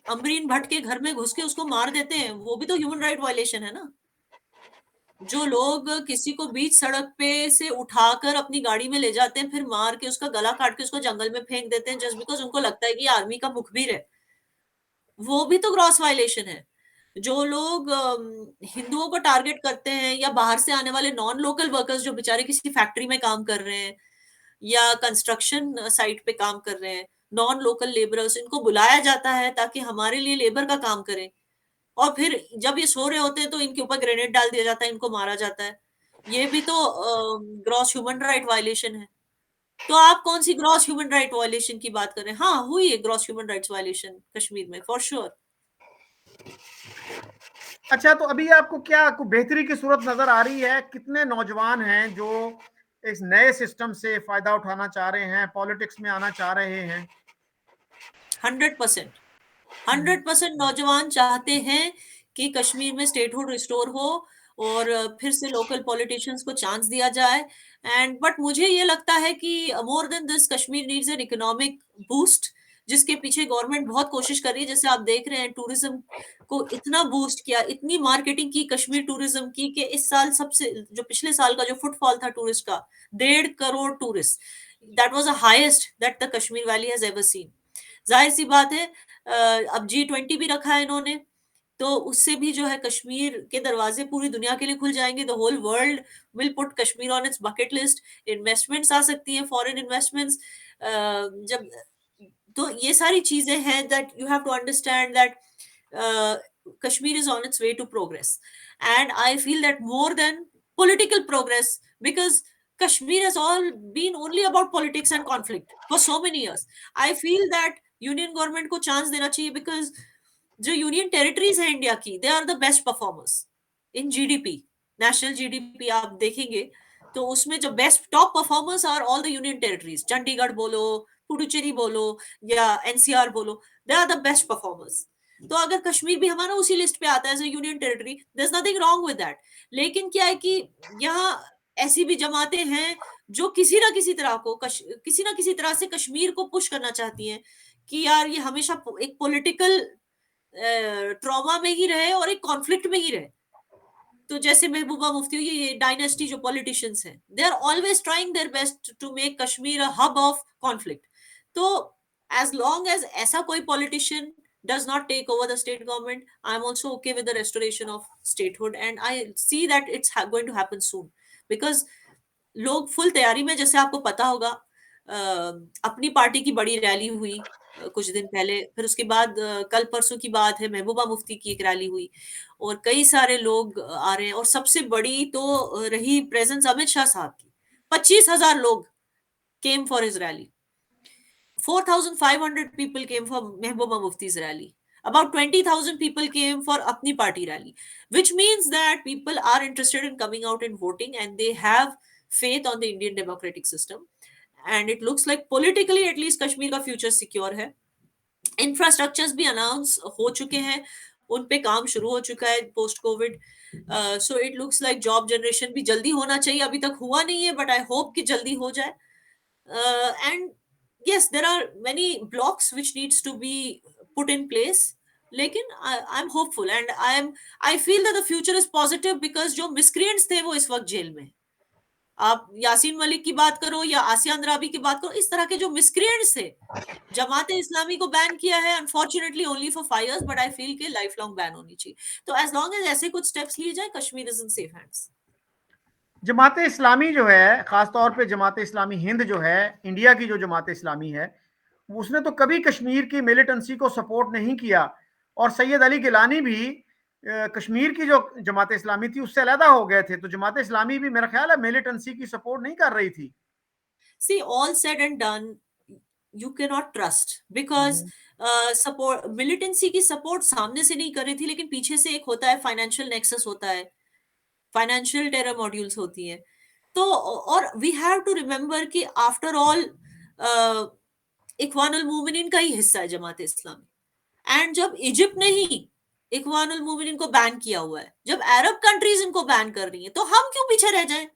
अमरीन भट्ट के घर में घुस के उसको मार देते हैं, वो भी तो ह्यूमन राइट वायलेशन है ना। जो लोग किसी को बीच सड़क पे से उठाकर अपनी गाड़ी में ले जाते हैं, फिर मार के उसका गला काट के उसको जंगल में फेंक देते हैं जस्ट बिकॉज उनको लगता है कि ये आर्मी का मुखबिर है, वो भी तो ग्रॉस वायलेशन है। जो लोग हिंदुओं को टारगेट करते हैं या बाहर से आने वाले नॉन लोकल वर्कर्स जो बेचारे किसी फैक्ट्री में काम कर रहे हैं या कंस्ट्रक्शन साइट पे काम कर रहे हैं, नॉन लोकल लेबरर्स, इनको बुलाया जाता है ताकि हमारे लिए लेबर का काम करें, और फिर जब ये सो रहे होते हैं तो इनके ऊपर ग्रेनेड डाल दिया जाता है, इनको मारा जाता है। ये भी तो ग्रॉस ह्यूमन राइट वायलेशन है। तो आप कौन सी ग्रॉस ह्यूमन राइट वायलेशन की बात कर रहे हैं? हाँ, हुई है gross human rights violation Kashmir में, फॉर श्योर। अच्छा, तो अभी आपको क्या कोई बेहतरी की सूरत नजर आ रही है? कितने नौजवान हैं जो इस नए सिस्टम से फायदा उठाना चाह रहे हैं, पॉलिटिक्स में आना चाह रहे हैं? 100%, 100% नौजवान चाहते हैं कि कश्मीर में स्टेटहुड रिस्टोर हो और फिर से लोकल पॉलिटिशियंस को चांस दिया जाए। एंड बट मुझे ये लगता है कि more than this Kashmir needs an economic boost, जिसके पीछे गवर्नमेंट बहुत कोशिश कर रही है। जैसे आप देख रहे हैं टूरिज्म को इतना बूस्ट किया, इतनी मार्केटिंग की कश्मीर टूरिज्म की, कि इस साल सबसे, जो पिछले साल का जो फुटफॉल था टूरिस्ट का, 1.5 crore tourist, that was the highest that the Kashmir valley has ever seen. जाहिर सी बात है, अब G20 भी रखा है इन्होंने, तो उससे भी जो है कश्मीर के दरवाजे पूरी दुनिया के लिए खुल जाएंगे। The whole world will put Kashmir on its bucket list. Investments आ सकती हैं, फॉरेन इन्वेस्टमेंट्स। जब तो ये सारी चीजें हैं that you have to understand that Kashmir is on its way to progress. And I feel that more than political progress, because Kashmir has all been only about politics and conflict for so many years. I feel that union government को chance देना चाहिए, because जो union territories है India की, they are the best performers in GDP. National GDP आप देखेंगे तो उसमें जो best top performers are all the union territories. Chandigarh बोलो, पुडुचेरी बोलो या एनसीआर बोलो, they are the best performers. तो अगर कश्मीर भी हमारा उसी लिस्ट पे आता है as a union territory, there is nothing wrong with that. लेकिन क्या है कि यहाँ ऐसी भी जमातें हैं जो किसी ना किसी तरह को किसी ना किसी तरह से कश्मीर को पुश करना चाहती हैं कि यार ये हमेशा एक पॉलिटिकल ट्रॉमा में ही रहे और एक कॉन्फ्लिक्ट में ही रहे। तो जैसे महबूबा मुफ्ती, ये डायनेस्टी जो पॉलिटिशियंस हैं, they are always trying their best to make Kashmir a hub of conflict. तो एज लॉन्ग एज ऐसा कोई politician does not take over the state government, I am also okay with the restoration of statehood, and I see that it's going to happen soon, because लोग full तैयारी में, जैसे आपको पता होगा अपनी पार्टी की बड़ी रैली हुई कुछ दिन पहले, फिर उसके बाद कल परसों की बात है महबूबा मुफ्ती की एक रैली हुई और कई सारे लोग आ रहे हैं, और सबसे बड़ी तो रही प्रेजेंस अमित शाह साहब की। 25,000 लोग came for his rally, 4,500 people came for Mehbooba Mufti's rally. About 20,000 people came for Apni Party rally, which means that people are interested in coming out and voting, and they have faith on the Indian democratic system. And it looks like politically, at least, Kashmir का future secure है। Infrastructures भी announce हो चुके हैं, उन पे काम शुरू हो चुका है post Covid. So it looks like job generation भी जल्दी होना चाहिए, अभी तक हुआ नहीं है, बट आई होप कि जल्दी हो जाए। And yes, there are many blocks which needs to be put in place, लेकिन I'm hopeful and I feel that the future is positive, because जो miscreants थे वो इस वक्त जेल में। आप यासीन मलिक की बात करो या आसिया अंद्राबी की बात करो, इस तरह के जो miscreants थे, जमाते इस्लामी को बैन किया है unfortunately only for 5 years, but I feel के लाइफ लॉन्ग बैन होनी चाहिए। तो एज लॉन्ग एज ऐसे कुछ स्टेप्स लिए जाए, Kashmir is in safe hands. Jamaat Islami जो है, खासतौर पे जमात इस्लामी हिंद जो है, इंडिया की जो जमात इस्लामी है, उसने तो कभी कश्मीर की मिलिटेंसी को सपोर्ट नहीं किया, और सैयद अली गिलानी भी कश्मीर की जो जमात इस्लामी थी उससे अलहदा हो गए थे। तो जमात इस्लामी भी मेरा ख्याल है मिलिटेंसी की सपोर्ट नहीं कर रही थी। See, all said and done, you cannot trust, because support militancy की सपोर्ट सामने से नहीं कर रही थी, लेकिन पीछे से एक होता है फाइनेंशियल नेक्सस, होता है फाइनेंशियल टेरर मॉड्यूल्स होती हैं। तो और वी हैव टू रिमेम्बर कि आफ्टर ऑल इखवानुल मोमिनीन का ही हिस्सा है जमात इस्लामी। एंड जब इजिप्ट ने ही इखवानुल मोमिनीन को बैन किया हुआ है, जब अरब कंट्रीज इनको बैन कर रही हैं, तो हम क्यों पीछे रह जाएं?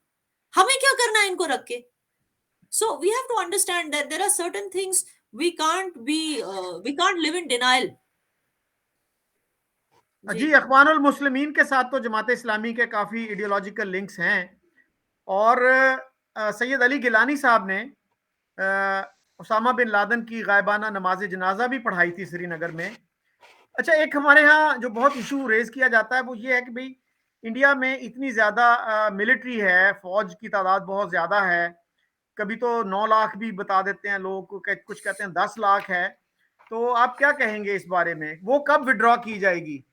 हमें क्या करना है इनको रख के? So we have to understand that there are certain things we can't live in denial. जी, अखवानुल मुस्लिमीन के साथ तो जमात इस्लामी के काफ़ी आइडियोलॉजिकल लिंक्स हैं, और सैयद अली गिलानी साहब ने उसामा बिन लादेन की गायबाना नमाज जनाजा भी पढ़ाई थी श्रीनगर में। अच्छा, एक हमारे यहाँ जो बहुत इशू रेज किया जाता है वो ये है कि भाई इंडिया में इतनी ज़्यादा मिलिट्री है, फौज की तादाद बहुत ज़्यादा है, कभी तो 9 लाख भी बता देते हैं लोग, कुछ कहते हैं 10 लाख है। तो आप क्या कहेंगे इस बारे में? वो कब विड्रॉ की जाएगी?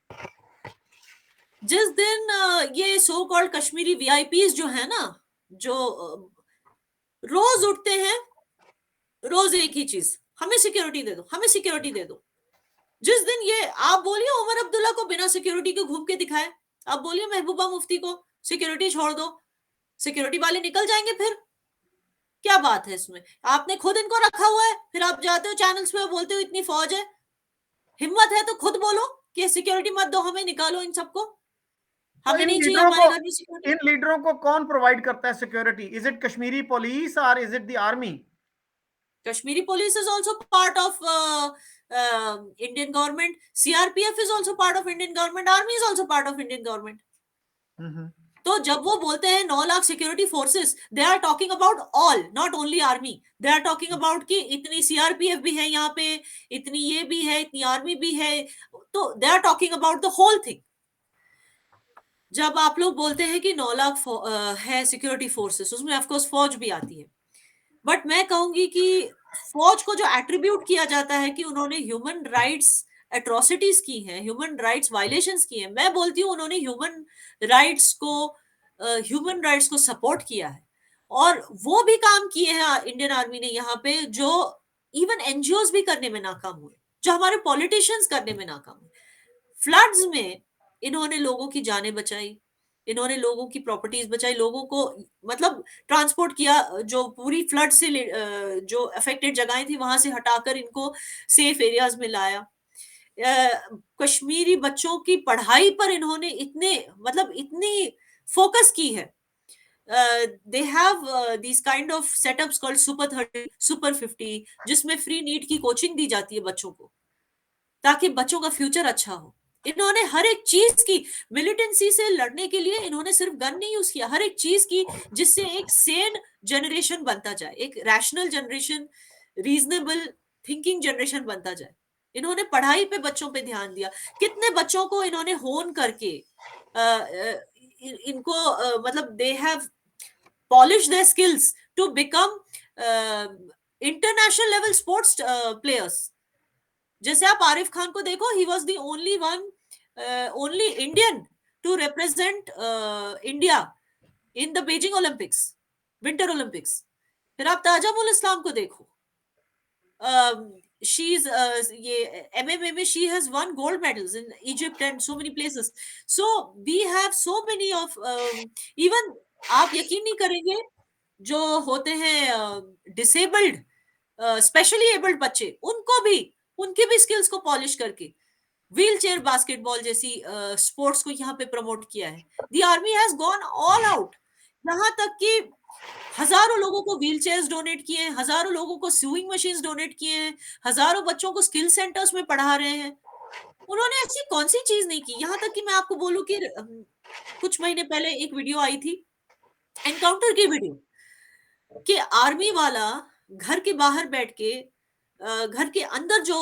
जिस दिन ये सो कॉल्ड कश्मीरी वीआईपीज जो है ना, जो रोज उठते हैं, रोज एक ही चीज, हमें सिक्योरिटी दे दो, हमें सिक्योरिटी दे दो। जिस दिन ये आप बोलिए उमर अब्दुल्ला को बिना सिक्योरिटी के घूम के दिखाए, आप बोलिए महबूबा मुफ्ती को सिक्योरिटी छोड़ दो, सिक्योरिटी वाले निकल जाएंगे। फिर क्या बात है इसमें? आपने खुद इनको रखा हुआ है, फिर आप जाते हो चैनल्स पे बोलते हो इतनी फौज है। हिम्मत है तो खुद बोलो कि सिक्योरिटी मत दो हमें, निकालो इन सबको, हमें नहीं चाहिए हमारे घर में सिक्योरिटी। इन लीडरों को कौन प्रोवाइड करता है security? Is it Kashmiri police और is it the army? Kashmiri police is also part of Indian government. CRPF is also part of Indian government. Army is also part of Indian government. तो जब वो बोलते हैं 9 lakh security forces, they are talking about all, not only army. They are talking about कि इतनी CRPF भी है यहाँ पे, इतनी ये भी है, इतनी आर्मी भी है। तो they are talking about the whole thing. जब आप लोग बोलते हैं कि 9 लाख है सिक्योरिटी फोर्सेस, उसमें ऑफकोर्स फौज भी आती है, बट मैं कहूंगी कि फौज को जो एट्रीब्यूट किया जाता है कि उन्होंने ह्यूमन राइट्स एट्रोसिटीज की हैं, ह्यूमन राइट्स वायलेशंस की हैं, मैं बोलती हूँ उन्होंने ह्यूमन राइट्स को सपोर्ट किया है, और वो भी काम किए हैं इंडियन आर्मी ने यहाँ पे, जो इवन एनजीओज भी करने में नाकाम हुए, जो हमारे पॉलिटिशियंस करने में नाकाम हुए। फ्लड्स में इन्होंने लोगों की जानें बचाई, इन्होंने लोगों की प्रॉपर्टीज बचाई, लोगों को मतलब ट्रांसपोर्ट किया, जो पूरी फ्लड से जो अफेक्टेड जगहें थी वहां से हटाकर इनको सेफ एरियाज में लाया। कश्मीरी बच्चों की पढ़ाई पर इन्होंने इतने मतलब इतनी फोकस की है। They have these kind of setups called super 30, super 50, जिसमें फ्री नीट की कोचिंग दी जाती है बच्चों को, ताकि बच्चों का फ्यूचर अच्छा हो। इन्होंने हर एक चीज की, मिलिटेंसी से लड़ने के लिए इन्होंने सिर्फ गन नहीं यूज किया, हर एक चीज की जिससे एक सेन जनरेशन बनता जाए, एक rational generation, reasonable thinking generation बनता जाए। इन्होंने पढ़ाई पे बच्चों पे ध्यान दिया। कितने बच्चों को इन्होंने होन करके इनको मतलब they have polish their skills to become international level sports players. जैसे आप आरिफ खान को देखो, he was the only one, only Indian to represent India in the Beijing Olympics, winter Olympics. फिर आप ताजमुल इस्लाम को देखो, शी इज ये एमएमए में she has won gold medals in Egypt and so many places. So we have so many of, even आप यकीन नहीं करेंगे, जो होते हैं डिसेबल्ड, स्पेशली एबल्ड बच्चे, उनकी भी स्किल्स को पॉलिश करके व्हील चेयर बास्केटबॉल जैसी स्पोर्ट्स को यहाँ पे प्रमोट किया है। The army has gone all out, यहाँ तक कि हजारों लोगों को व्हील चेयर्स डोनेट किए हैं, हजारों लोगों को स्विंग मशीन्स डोनेट किए हैं, हजारों बच्चों को स्किल सेंटर्स में पढ़ा रहे हैं। उन्होंने ऐसी कौन सी चीज नहीं की। यहाँ तक कि मैं आपको बोलूं कि कुछ महीने पहले एक वीडियो आई थी, एनकाउंटर की वीडियो, कि आर्मी वाला घर के बाहर बैठ के घर के अंदर जो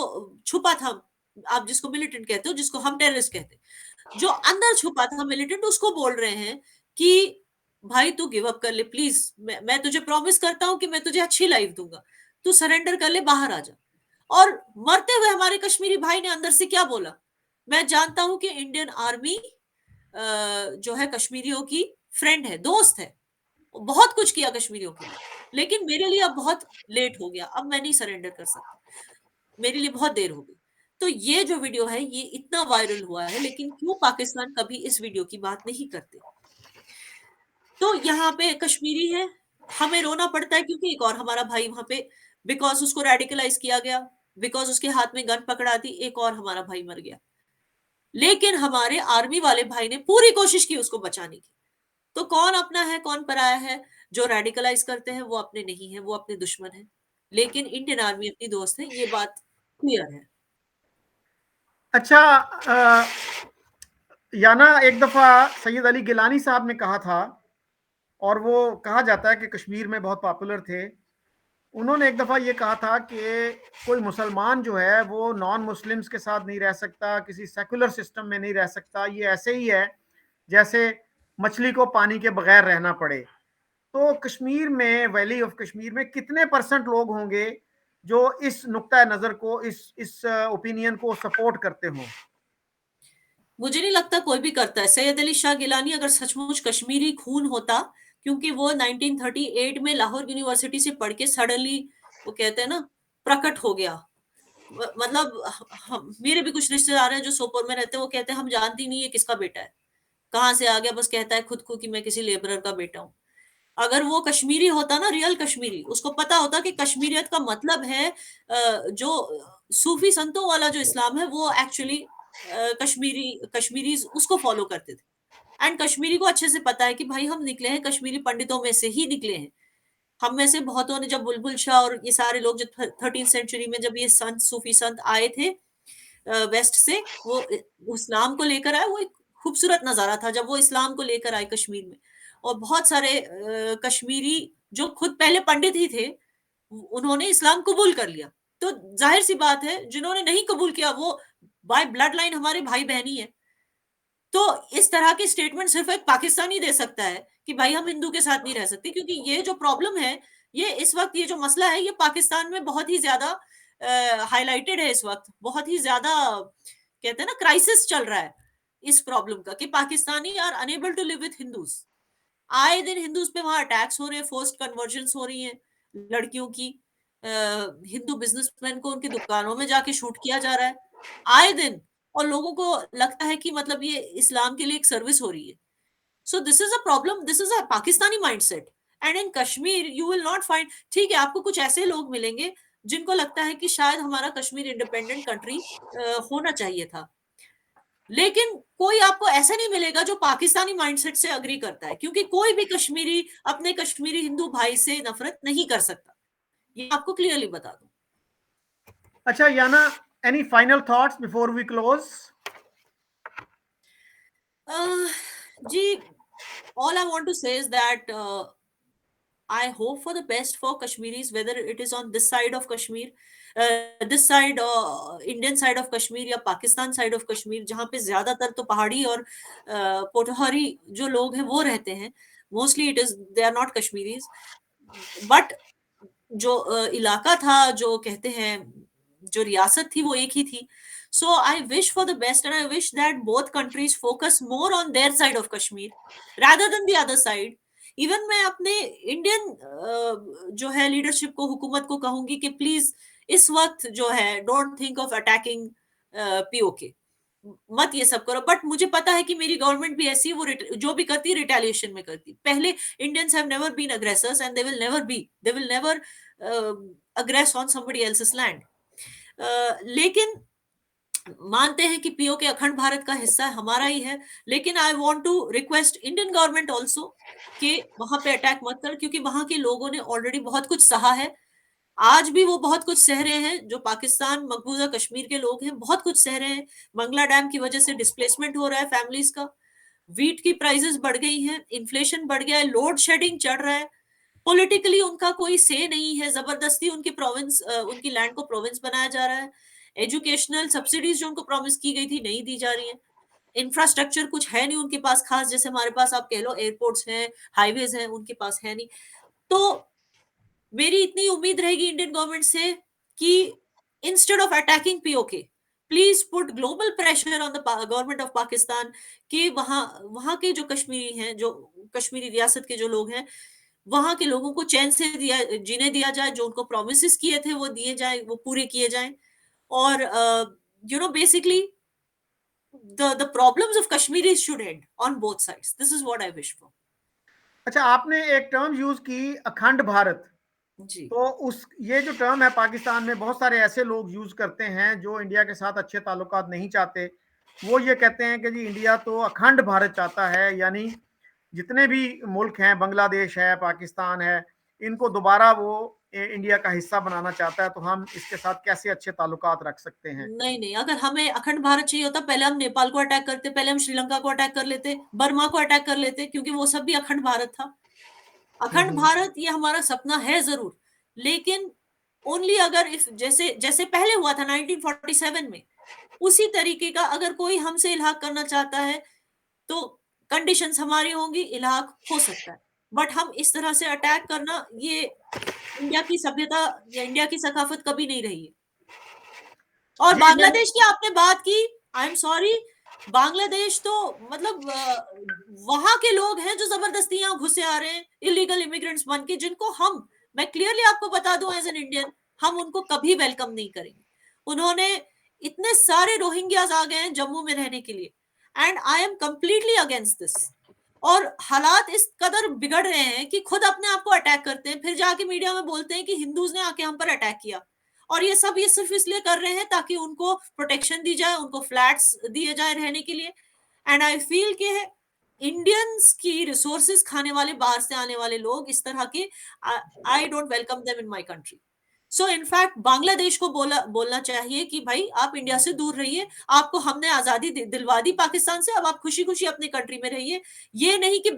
छुपा था, आप जिसको मिलिटेंट कहते हो, जिसको हम टेररिस्ट कहते हैं, जो अंदर छुपा था मिलिटेंट, उसको बोल रहे हैं कि भाई तू गिव अप कर ले प्लीज, मैं तुझे प्रॉमिस करता हूं कि मैं तुझे अच्छी लाइफ दूंगा, तू सरेंडर कर ले, बाहर आ जा। और मरते हुए हमारे कश्मीरी भाई ने अंदर से क्या बोला, मैं जानता हूं कि इंडियन आर्मी जो है कश्मीरियों की फ्रेंड है, दोस्त है, बहुत कुछ किया कश्मीरियों के लिए, लेकिन मेरे लिए अब बहुत लेट हो गया, अब मैं नहीं सरेंडर कर सकता, मेरे लिए बहुत देर हो गई। तो ये जो वीडियो है ये इतना वायरल हुआ है, लेकिन क्यों पाकिस्तान कभी इस वीडियो की बात नहीं करते। तो यहाँ पे कश्मीरी है, हमें रोना पड़ता है क्योंकि एक और हमारा भाई वहां पे, बिकॉज उसको रेडिकलाइज किया गया, बिकॉज उसके हाथ में गन पकड़ा दी, एक और हमारा भाई मर गया। लेकिन हमारे आर्मी वाले भाई ने पूरी कोशिश की उसको बचाने की। तो कौन अपना है कौन पराया है, जो रेडिकलाइज करते हैं वो अपने नहीं है, वो अपने दुश्मन है, लेकिन इंडियन आर्मी अपनी दोस्त है, ये बात क्लियर है। अच्छा, याना एक दफा सैयद अली गिलानी साहब ने कहा था, और वो कहा जाता है कि कश्मीर में बहुत पॉपुलर थे। उन्होंने एक दफा ये कहा था कि कोई मुसलमान जो है वो नॉन मुस्लिम्स के साथ नहीं रह सकता, किसी सेकुलर सिस्टम में नहीं रह सकता, ये ऐसे ही है जैसे मछली को पानी के बगैर रहना पड़े। तो कश्मीर में, वैली ऑफ कश्मीर में कितने परसेंट लोग होंगे जो इस नुक्ता नजर को, इस ओपिनियन को सपोर्ट करते हों? मुझे नहीं लगता कोई भी करता है। सैयद अली शाह गिलानी अगर सचमुच कश्मीरी खून होता, क्योंकि वो 1938 में लाहौर यूनिवर्सिटी से पढ़ के सडनली, वो कहते हैं ना, प्रकट हो गया। मतलब मेरे भी कुछ रिश्तेदार हैं जो सोपोर में रहते हैं, वो कहते हैं हम जानती नहीं है किसका बेटा है, कहाँ से आ गया, बस कहता है खुद को कि मैं किसी लेबरर का बेटा हूँ। अगर वो कश्मीरी होता ना, रियल कश्मीरी, उसको पता होता कि कश्मीरियत का मतलब है जो सूफी संतों वाला जो इस्लाम है, वो एक्चुअली कश्मीरी उसको फॉलो करते थे। एंड कश्मीरी को अच्छे से पता है कि भाई हम निकले हैं कश्मीरी पंडितों में से ही निकले हैं। हम में से बहुतों ने, जब बुलबुल शाह और ये सारे लोग, जब 13th सेंचुरी में जब ये संत, सूफी संत आए थे वेस्ट से, वो इस्लाम को लेकर आए, वो एक खूबसूरत नजारा था जब वो इस्लाम को लेकर आए कश्मीर में। और बहुत सारे कश्मीरी जो खुद पहले पंडित ही थे, उन्होंने इस्लाम कबूल कर लिया। तो जाहिर सी बात है, जिन्होंने नहीं कबूल किया वो बाय ब्लड लाइन हमारे भाई बहनी है। तो इस तरह के स्टेटमेंट सिर्फ एक पाकिस्तानी दे सकता है कि भाई हम हिंदू के साथ नहीं रह सकते, क्योंकि ये जो प्रॉब्लम है, ये इस वक्त, ये जो मसला है, ये पाकिस्तान में बहुत ही ज्यादा हाईलाइटेड है। इस वक्त बहुत ही ज्यादा, कहते हैं ना, क्राइसिस चल रहा है इस प्रॉब्लम का, कि Pakistani are unable to live with Hindus. आए दिन हिंदूज पे वहां अटैक्स हो रहे हैं, फोर्स्ड कन्वर्जन्स हो रही हैं लड़कियों की, हिंदू बिजनेसमैन को उनकी दुकानों में जाके शूट किया जा रहा है आए दिन। और लोगों को लगता है कि मतलब ये इस्लाम के लिए एक सर्विस हो रही है। So this is a problem, this is a Pakistani mindset. And in Kashmir you will not find, ठीक है आपको कुछ ऐसे लोग मिलेंगे जिनको लगता है कि शायद हमारा कश्मीर इंडिपेंडेंट कंट्री होना चाहिए था, लेकिन कोई आपको ऐसा नहीं मिलेगा जो पाकिस्तानी माइंडसेट से अग्री करता है, क्योंकि कोई भी कश्मीरी अपने कश्मीरी हिंदू भाई से नफरत नहीं कर सकता, ये आपको क्लियरली बता दूं। अच्छा याना, any final thoughts before we close? Ji, all I want to say is that I hope for the best for Kashmiris, whether it is on this side of Kashmir, this side, Indian side of Kashmir या Pakistan side of Kashmir, जहाँ पे ज्यादातर तो पहाड़ी और पोठोहारी जो लोग हैं वो रहते हैं, mostly it is they are not Kashmiris, but जो इलाका था, जो कहते हैं जो रियासत थी वो एक ही थी. So I wish for the best and I wish that both countries focus more on their side of Kashmir rather than the other side. Even मैं अपने इंडियन जो है लीडरशिप को, हुकूमत को कहूंगी कि प्लीज इस वक्त जो है don't think of attacking PoK, मत ये सब करो. बट मुझे पता है कि मेरी गवर्नमेंट भी ऐसी, वो जो भी करती है रिटेलिएशन में करती. पहले Indians have never been aggressors and they will never aggress on somebody else's land. लेकिन मानते हैं कि पीओके अखंड भारत का हिस्सा हमारा ही है, लेकिन I want to request Indian government also कि वहां पे अटैक मत कर, क्योंकि वहां के लोगों ने ऑलरेडी बहुत कुछ सहा है. आज भी वो बहुत कुछ सह रहे हैं, जो पाकिस्तान मकबूजा कश्मीर के लोग हैं बहुत कुछ सह रहे हैं. मंगला डैम की वजह से डिस्प्लेसमेंट हो रहा है फैमिलीज का, वीट की प्राइसेस बढ़ गई हैं, इन्फ्लेशन बढ़ गया है, लोड शेडिंग चढ़ रहा है. पॉलिटिकली उनका कोई से नहीं है, जबरदस्ती उनकी प्रोविंस, उनकी लैंड को प्रोविंस बनाया जा रहा है. एजुकेशनल सब्सिडीज जो उनको प्रॉमिस की गई थी नहीं दी जा रही है. इंफ्रास्ट्रक्चर कुछ है नहीं उनके पास खास, जैसे हमारे पास आप कह लो एयरपोर्ट्स हैं, हाईवेज हैं, उनके पास है नहीं. तो मेरी इतनी उम्मीद रहेगी इंडियन गवर्नमेंट से कि instead of attacking PoK, please put global pressure on the government of Pakistan कि वहां के जो कश्मीरी हैं, जो कश्मीरी रियासत के जो लोग हैं, वहां के लोगों को चैन से जीने दिया जाए, जो उनको प्रोमिस किए थे वो दिए जाए, वो पूरे किए जाएं. और basically the problems of Kashmiris should end on both sides. This is what I wish for. अच्छा, आपने एक टर्म यूज की अखंड भारत जी. तो उस ये जो टर्म है पाकिस्तान में बहुत सारे ऐसे लोग यूज करते हैं जो इंडिया के साथ अच्छे ताल्लुकात नहीं चाहते. वो ये कहते हैं कि जी इंडिया तो अखंड भारत चाहता है, यानी जितने भी मुल्क हैं, बांग्लादेश है, पाकिस्तान है, इनको दोबारा वो इंडिया का हिस्सा बनाना चाहता है. तो हम इसके साथ कैसे अच्छे ताल्लुकात रख सकते हैं? नहीं, अगर हमें अखंड भारत चाहिए होता पहले हम नेपाल को अटैक करते, पहले हम श्रीलंका को अटैक कर लेते, बर्मा को अटैक कर लेते, क्योंकि वो सब भी अखंड भारत था. अखंड भारत ये हमारा सपना है जरूर, लेकिन ओनली अगर इफ जैसे जैसे पहले हुआ था 1947 में, उसी तरीके का अगर कोई हमसे इल्हाक करना चाहता है तो कंडीशंस हमारी होंगी, इलाक हो सकता है. बट हम इस तरह से अटैक करना, ये इंडिया की सभ्यता या इंडिया की सकाफत कभी नहीं रही है. और बांग्लादेश की आपने बात की, आई एम सॉरी, बांग्लादेश तो मतलब वहां के लोग हैं जो जबरदस्ती यहाँ घुसे आ रहे हैं, इलीगल इमिग्रेंट्स बन के, जिनको मैं क्लियरली आपको बता दूं एज एन इंडियन, हम उनको कभी वेलकम नहीं करेंगे. उन्होंने इतने सारे रोहिंग्याज आ गए हैं जम्मू में रहने के लिए, and I am completely against this. और हालात इस कदर बिगड़ रहे हैं कि खुद अपने आप को अटैक करते हैं, फिर जाके मीडिया में बोलते हैं कि हिंदूज ने आके हम पर अटैक किया. और ये सब ये सिर्फ इसलिए कर रहे हैं ताकि उनको प्रोटेक्शन दी जाए, उनको फ्लैट्स दिए जाए रहने के लिए. एंड आई फील कि इंडियंस की रिसोर्सेज खाने वाले बाहर से आने वाले लोग इस तरह के, I don't welcome them in my country. So in fact Bangladesh को बोलना चाहिए कि भाई आप इंडिया से दूर रहिए, आपको हमने आजादी दिलवा दी पाकिस्तान से, अब आप खुशी खुशी अपनी कंट्री में रहिए. ये नहीं कि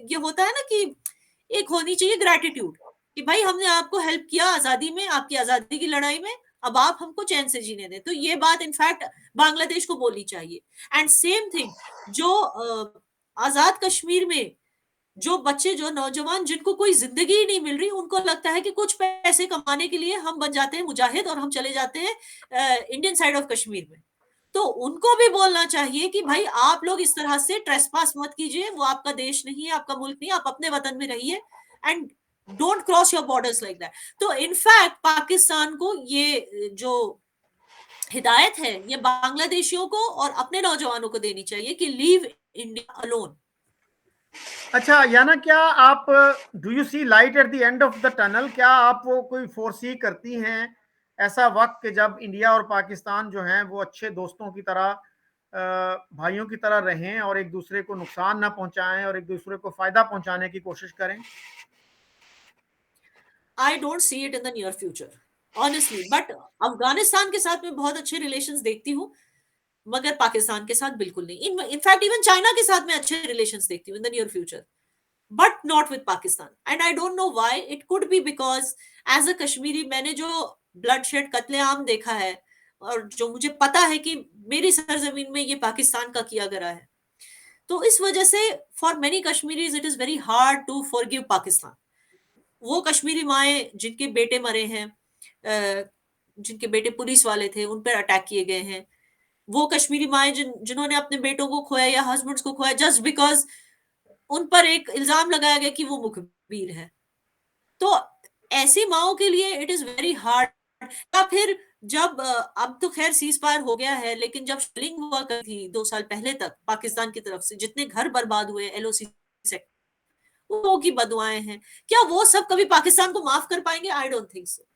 ये होता है ना कि एक होनी चाहिए ग्रेटिट्यूड कि भाई हमने आपको हेल्प किया आजादी में, आपकी आजादी की लड़ाई में, अब आप हमको चैन से जीने दें. तो ये बात इनफैक्ट बांग्लादेश को बोलनी चाहिए. एंड सेम थिंग जो आजाद कश्मीर में जो बच्चे, जो नौजवान जिनको कोई जिंदगी ही नहीं मिल रही, उनको लगता है कि कुछ पैसे कमाने के लिए हम बन जाते हैं मुजाहिद और हम चले जाते हैं इंडियन साइड ऑफ कश्मीर में. तो उनको भी बोलना चाहिए कि भाई आप लोग इस तरह से ट्रेसपास मत कीजिए, वो आपका देश नहीं है, आपका मुल्क नहीं है, आप अपने वतन में रहिए and don't cross your borders like that. तो इनफैक्ट पाकिस्तान को ये जो हिदायत है ये बांग्लादेशियों को और अपने नौजवानों को देनी चाहिए कि लीव इंडिया अलोन. अच्छा याना, क्या आप do you see light at the end of the tunnel? क्या आप वो कोई फोरसी करती हैं ऐसा वक्त कि जब इंडिया और पाकिस्तान जो हैं वो अच्छे दोस्तों की तरह, भाइयों की तरह रहें और एक दूसरे को नुकसान ना पहुंचाएं और एक दूसरे को फायदा पहुंचाने की कोशिश करें? I don't see it in the near future honestly, but Afghanistan के साथ मैं बहुत अच्छे रिलेशंस देखती हूँ, मगर पाकिस्तान के साथ बिल्कुल नहीं। इनफैक्ट इवन चाइना के साथ मैं अच्छे रिलेशंस देखती हूँ in the near future, but not with Pakistan. And I don't know why, it could be because as a Kashmiri मैंने जो ब्लडशेड कत्लेआम देखा है, और जो मुझे पता है कि मेरी सरजमीन में ये पाकिस्तान का किया गया है, तो इस वजह से for many Kashmiris it is very hard to forgive Pakistan. वो कश्मीरी माएँ जिनके बेटे मरे हैं, जिनके बेटे पुलिस वाले थे, उन पर अटैक किए गए हैं, वो कश्मीरी माएँ जिन्होंने अपने बेटों को खोया या हस्बैंड्स को खोया जस्ट बिकॉज उन पर एक इल्जाम लगाया गया कि वो मुखबिर है। तो ऐसी माओं के लिए इट इज वेरी हार्ड। या फिर जब अब तो खैर सीज फायर हो गया है, लेकिन जब शेलिंग हुआ करती थी 2 साल पहले तक पाकिस्तान की तरफ से, जितने घर बर्बाद हुए एलओसी से, वो की बदुआएं हैं, क्या वो सब कभी पाकिस्तान को माफ कर पाएंगे? आई डोंट थिंक सो।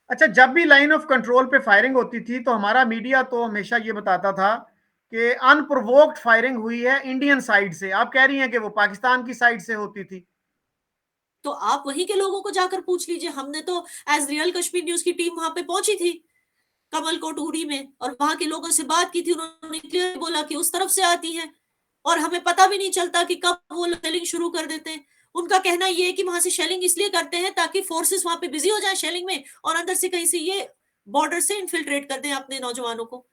अच्छा, जब भी लाइन ऑफ कंट्रोल पे फायरिंग होती थी तो हमारा मीडिया तो हमेशा ये बताता था कि अनप्रोवोक्ड फायरिंग हुई है इंडियन साइड से। आप कह रही हैं कि वो पाकिस्तान की साइड से होती थी? तो आप वहीं के लोगों को जाकर पूछ लीजिए। हमने तो एज रियल कश्मीर न्यूज की टीम वहां पे पहुंची थी कमलकोट उड़ी में, और वहां के लोगों से बात की थी। उन्होंने क्लियर बोला कि उस तरफ से आती हैं, और हमें पता भी नहीं चलता कि कब वो शेलिंग शुरू कर देते हैं। उनका कहना ये है कि वहां से शेलिंग इसलिए करते हैं ताकि फोर्सेस वहां पे बिजी हो जाए शेलिंग में, और अंदर से कहीं से ये बॉर्डर से इन्फिल्ट्रेट कर दें अपने नौजवानों को।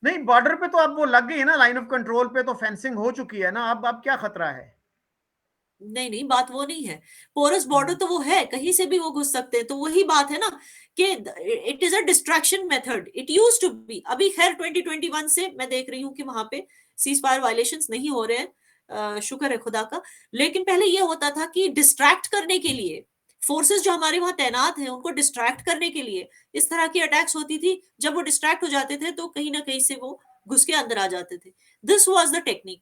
नहीं, बॉर्डर पे तो अब वो लग गई है ना, लाइन ऑफ कंट्रोल पे तो फेंसिंग हो चुकी है ना, अब क्या खतरा है? नहीं नहीं, बात वो नहीं है। पोरस बॉर्डर तो वो है, कहीं से भी वो घुस सकते हैं। तो वही बात है ना कि it is a distraction method, it use to be. अभी खैर 2021 से मैं देख रही हूँ कि वहां पे सीज फायर वायलेशंस नहीं हो रहे हैं, शुक्र है खुदा का। लेकिन पहले ये होता था कि डिस्ट्रैक्ट करने के लिए फोर्सेस जो हमारे वहां तैनात हैं, उनको डिस्ट्रैक्ट करने के लिए इस तरह की अटैक्स होती थी। जब वो डिस्ट्रैक्ट हो जाते थे तो कहीं ना कहीं से वो घुस के अंदर आ जाते थे। This was the technique.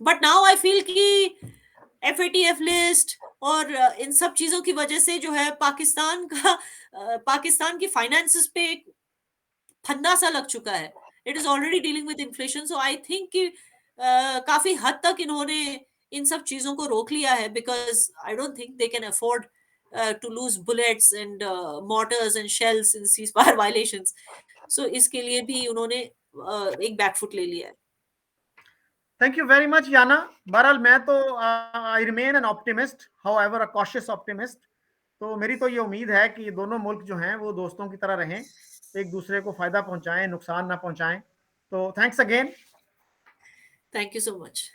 But now I feel कि एफएटीएफ लिस्ट और इन सब चीजों की वजह से जो है पाकिस्तान का पाकिस्तान की फाइनेंसेस पे एक फंदा सा लग चुका है। It is already dealing with inflation, so I think कि काफी हद तक इन्होंने इन सब चीजों को रोक लिया है, because I don't think they can afford to lose bullets and mortars and shells in ceasefire violations. So इसके लिए भी उन्होंने एक बैकफुट ले लिया है। थैंक यू वेरी मच याना। बहरहाल मैं तो I remain an optimist, however a cautious optimist. तो मेरी तो ये उम्मीद है कि दोनों मुल्क जो हैं वो दोस्तों की तरह रहें, एक दूसरे को फायदा पहुंचाएं, नुकसान ना पहुंचाएं। तो thanks again. Thank you so much.